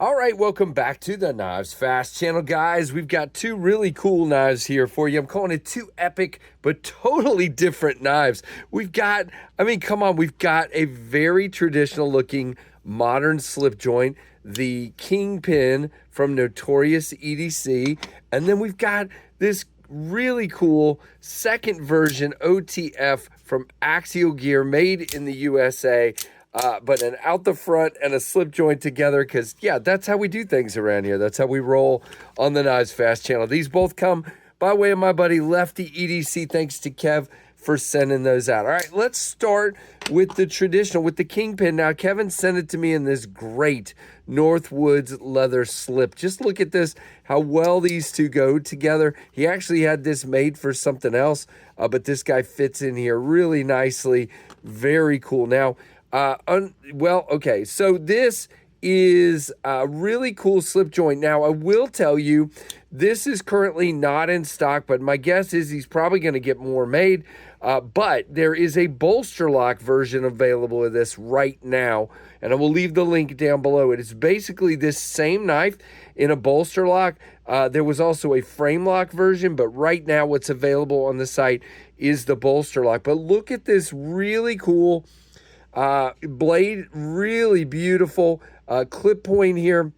All right, welcome back to the Knives Fast channel, guys. We've got two really cool knives here for you. I'm calling it two epic but totally different knives. We've got, come on, we've got a very traditional looking modern slip joint, the Kingpin from Notorious EDC, and then we've got this really cool second version OTF from Axial Gear, made in the USA. But an out the front and a slip joint together, because, yeah, that's how we do things around here. That's how we roll on the Knives Fast channel. These both come by way of my buddy Lefty EDC. Thanks to Kev for sending those out. All right, let's start with the traditional, with the Kingpin. Now, Kevin sent it to me in this great Northwoods leather slip. Just look at this, how well these two go together. He actually had this made for something else, but this guy fits in here really nicely. Very cool. Now, okay, so this is a really cool slip joint. Now, I will tell you, this is currently not in stock, but my guess is he's probably going to get more made. But there is a bolster lock version available of this right now, and I will leave the link down below. It is basically this same knife in a bolster lock. There was also a frame lock version, but right now what's available on the site is the bolster lock. But look at this really cool blade, really beautiful clip point here.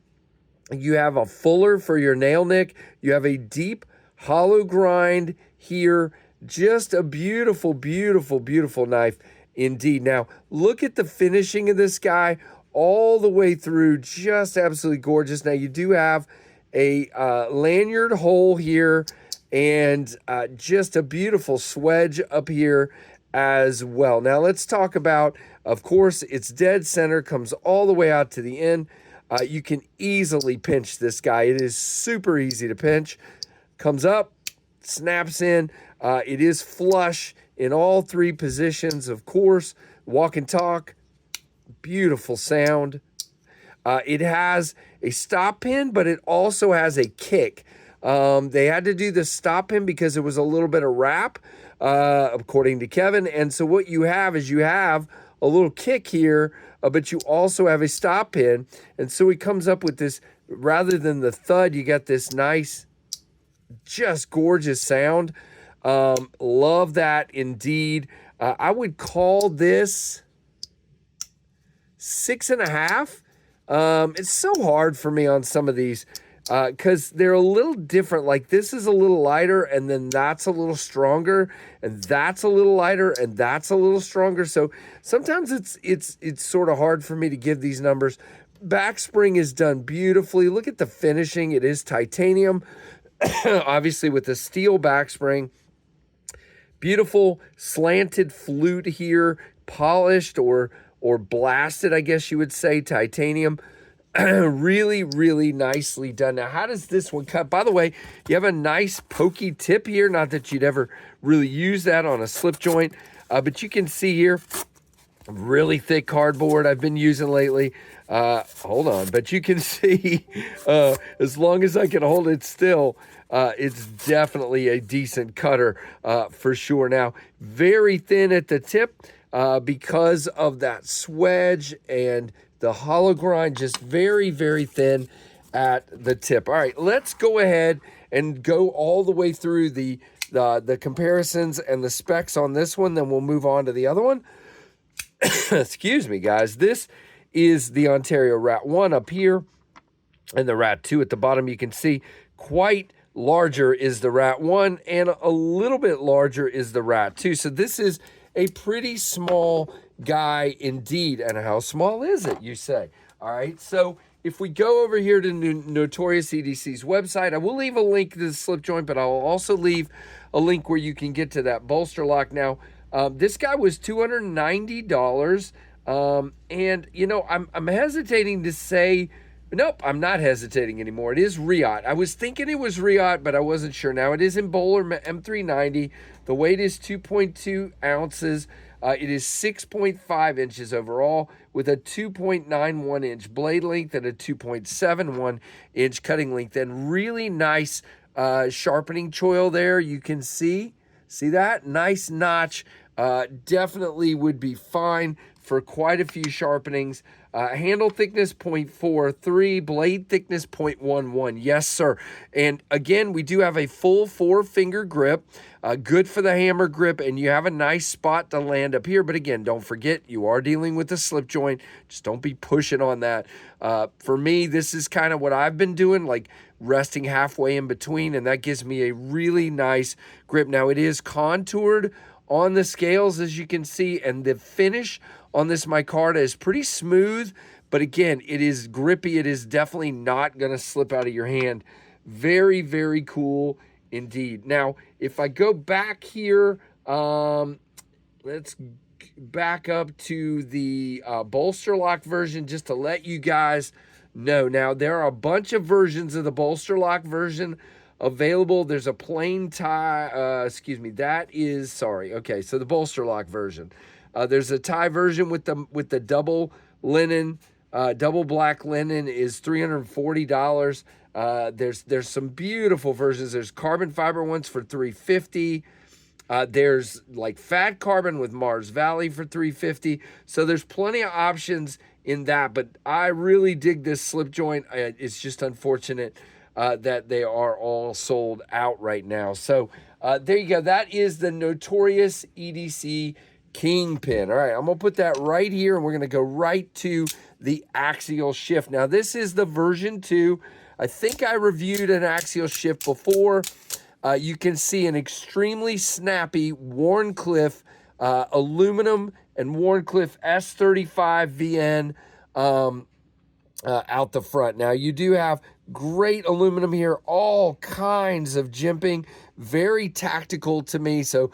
You have a fuller for your nail nick. You have a deep hollow grind here. Just a beautiful, beautiful, beautiful knife indeed. Now, look at the finishing of this guy all the way through. Just absolutely gorgeous. Now, you do have a lanyard hole here and just a beautiful swedge up here as well. Now, let's talk about, of course, it's dead center, comes all the way out to the end. You can easily pinch this guy. It is super easy to pinch. Comes up, snaps in. It is flush in all three positions, of course. Walk and talk, beautiful sound. It has a stop pin, but it also has a kick. They had to do the stop pin because it was a little bit of wrap, according to Kevin. And so what you have is you have a little kick here, but you also have a stop pin. And so he comes up with this, rather than the thud, you got this nice, just gorgeous sound. Love that indeed. I would call this 6.5. It's so hard for me on some of these because they're a little different. Like, this is a little lighter, and then that's a little stronger, and that's a little lighter, and that's a little stronger. So sometimes it's sort of hard for me to give these numbers. Back spring is done beautifully. Look at the finishing. It is titanium, obviously with the steel back spring. Beautiful slanted flute here, polished or blasted, I guess you would say, titanium. Really, really nicely done. Now, how does this one cut? By the way, you have a nice pokey tip here. Not that you'd ever really use that on a slip joint, but you can see here, really thick cardboard I've been using lately. Hold on, but you can see, as long as I can hold it still, it's definitely a decent cutter for sure. Now, very thin at the tip because of that swedge and the hollow grind, just very, very thin at the tip. All right, let's go ahead and go all the way through the comparisons and the specs on this one. Then we'll move on to the other one. Excuse me, guys. This is the Ontario Rat 1 up here, and the Rat 2 at the bottom. You can see quite larger is the Rat 1, and a little bit larger is the Rat 2. So this is a pretty small guy indeed. And how small is it, you say? All right, so if we go over here to Notorious EDC's website, I will leave a link to the slip joint, but I'll also leave a link where you can get to that bolster lock. Now, this guy was $290, and, you know, I'm hesitating to say, nope, I'm not hesitating anymore. It is Riot. I was thinking it was Riot, but I wasn't sure. Now, it is in Bowler M390. The weight is 2.2 ounces. It is 6.5 inches overall, with a 2.91 inch blade length and a 2.71 inch cutting length, and really nice sharpening choil there. You can see that nice notch definitely would be fine for quite a few sharpenings. Handle thickness 0.43, blade thickness 0.11. Yes, sir. And again, we do have a full 4-finger grip, good for the hammer grip, and you have a nice spot to land up here. But again, don't forget, you are dealing with a slip joint. Just don't be pushing on that. For me, this is kind of what I've been doing, like resting halfway in between, and that gives me a really nice grip. Now, it is contoured on the scales, as you can see, and the finish on this micarta is pretty smooth, but again, it is grippy. It is definitely not going to slip out of your hand. Very, very cool indeed. Now, if I go back here, let's back up to the bolster lock version just to let you guys know. Now, there are a bunch of versions of the bolster lock version available. There's a plain tie, that is, okay, so the bolster lock version. There's a tie version with the double linen, double black linen is $340. There's some beautiful versions. There's carbon fiber ones for $350. There's like fat carbon with Mars Valley for $350. So there's plenty of options in that, but I really dig this slip joint. It's just unfortunate that they are all sold out right now. So there you go. That is the Notorious EDC Kingpin. All right, I'm going to put that right here, and we're going to go right to the Axial Shift. Now, this is the version 2. I think I reviewed an Axial Shift before. You can see an extremely snappy Wharncliffe aluminum and Wharncliffe S35 VN out the front. Now, you do have great aluminum here, all kinds of jimping, very tactical to me. So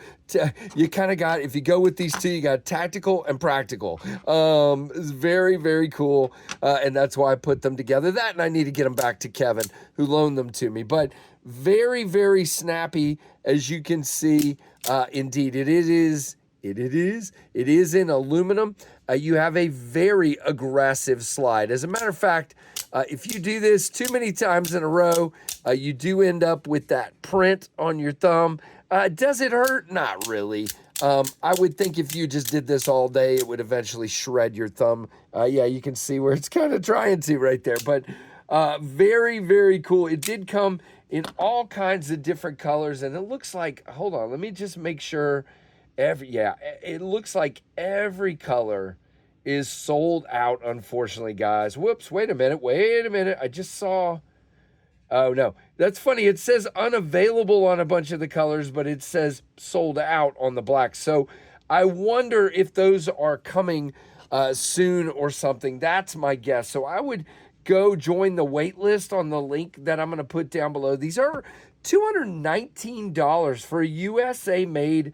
you kind of got, if you go with these two, you got tactical and practical. It's very, very cool. And that's why I put them together. That, and I need to get them back to Kevin, who loaned them to me. But very, very snappy, as you can see. Indeed, it is in aluminum. You have a very aggressive slide. As a matter of fact, if you do this too many times in a row, you do end up with that print on your thumb. Does it hurt? Not really. I would think if you just did this all day, it would eventually shred your thumb. Yeah, you can see where it's kind of trying to right there. But very, very cool. It did come in all kinds of different colors, and it looks like, hold on, let me just make sure. It looks like every color is sold out, unfortunately, guys. Whoops, wait a minute. I just saw, oh no, that's funny. It says unavailable on a bunch of the colors, but it says sold out on the black. So I wonder if those are coming soon or something. That's my guess. So I would go join the wait list on the link that I'm going to put down below. These are $219 for a USA made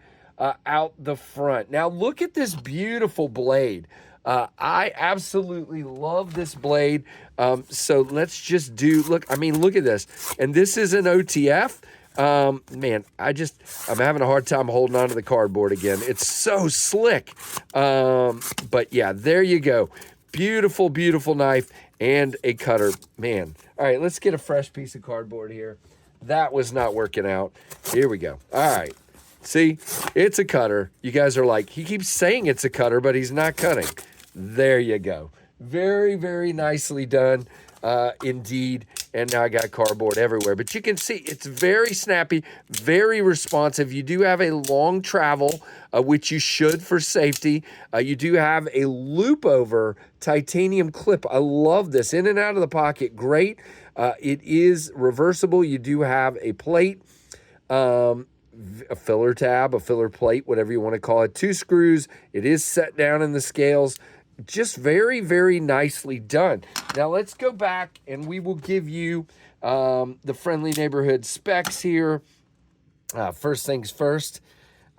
out the front. Now look at this beautiful blade. I absolutely love this blade. So let's just look at this. And this is an OTF. Man, I'm having a hard time holding on to the cardboard again. It's so slick. But yeah, there you go. Beautiful, beautiful knife and a cutter. Man. All right, let's get a fresh piece of cardboard here. That was not working out. Here we go. All right. See, it's a cutter. You guys are like, he keeps saying it's a cutter, but he's not cutting. There you go. Very, very nicely done indeed. And now I got cardboard everywhere. But you can see it's very snappy, very responsive. You do have a long travel, which you should for safety. You do have a loop over titanium clip. I love this. In and out of the pocket, great. It is reversible. You do have a plate. A filler tab, a filler plate, whatever you want to call it. 2 screws. It is set down in the scales. Just very, very nicely done. Now let's go back and we will give you the friendly neighborhood specs here. First things first,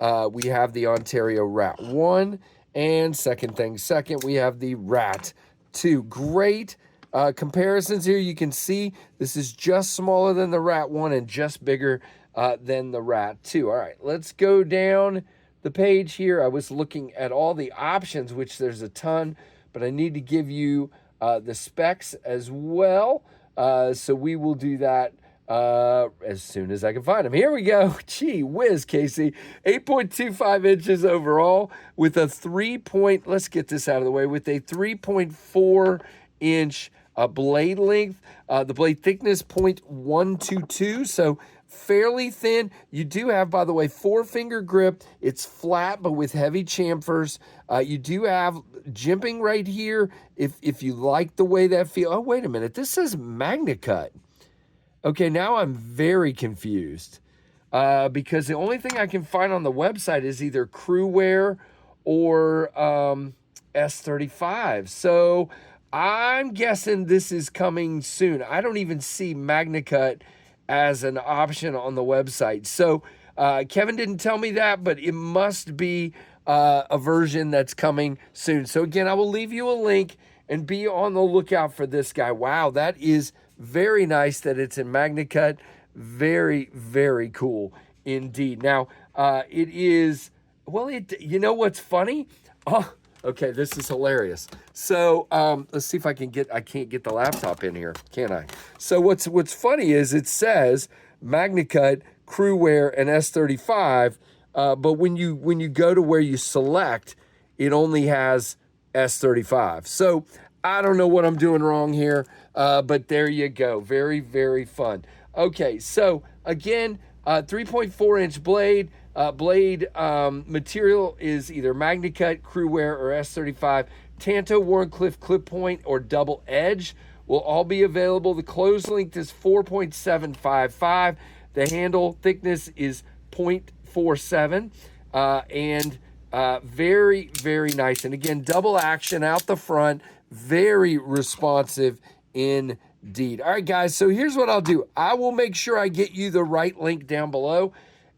we have the Ontario Rat 1, and second things second, we have the Rat 2. Great comparisons here. You can see this is just smaller than the Rat 1 and just bigger than the Rat 2. All right, let's go down the page here. I was looking at all the options, which there's a ton, but I need to give you the specs as well. So we will do that as soon as I can find them. Here we go. Gee whiz, Casey. 8.25 inches overall with a 3 point, let's get this out of the way, with a 3.4 inch blade length. The blade thickness 0.122, so fairly thin. You do have, by the way, 4-finger grip. It's flat, but with heavy chamfers. You do have jimping right here if you like the way that feels. Oh, wait a minute. This says MagnaCut. Okay, now I'm very confused because the only thing I can find on the website is either crew wear or S35. So I'm guessing this is coming soon. I don't even see MagnaCut as an option on the website. So Kevin didn't tell me that, but it must be a version that's coming soon. So again, I will leave you a link and be on the lookout for this guy. Wow, that is very nice that it's in MagnaCut. Very, very cool indeed. Now, it is, well, you know what's funny? Oh, okay, this is hilarious. So let's see if I can't get the laptop in here, can I? So what's funny is it says MagnaCut, crew wear, and S35, but when you go to where you select, it only has S35. So I don't know what I'm doing wrong here, but there you go. Very, very fun. Okay, so again, 3.4 inch blade. Blade material is either MagnaCut, crew wear, or S35. Tanto, Warncliffe, clip point, or double edge will all be available. The close length is 4.755. The handle thickness is 0.47. And very, very nice. And again, double action out the front. Very responsive indeed. All right, guys, so here's what I'll do. I will make sure I get you the right link down below.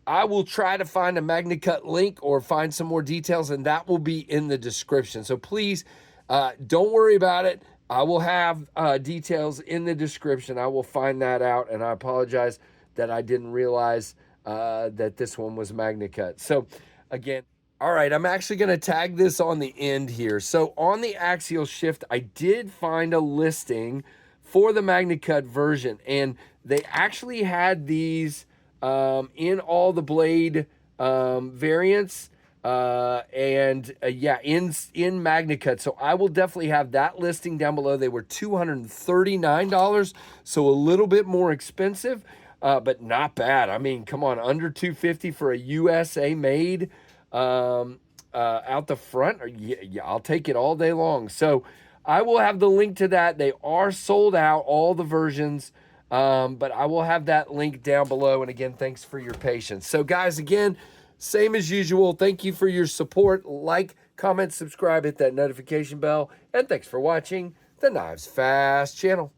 I will try to find a MagnaCut link or find some more details, and that will be in the description. So please don't worry about it. I will have details in the description. I will find that out, and I apologize that I didn't realize that this one was MagnaCut. So again, all right, I'm actually going to tag this on the end here. So on the Axial Shift, I did find a listing for the MagnaCut version, and they actually had these in all the blade variants yeah, in MagnaCut. So I will definitely have that listing down below. They were $239, so a little bit more expensive, but not bad. I mean, come on, under $250 for a USA made out the front. Yeah, I'll take it all day long. So I will have the link to that. They are sold out, all the versions, but I will have that link down below. And again, thanks for your patience. So guys, again, same as usual, thank you for your support. Like, comment, subscribe, hit that notification bell, and thanks for watching the Knives Fast channel.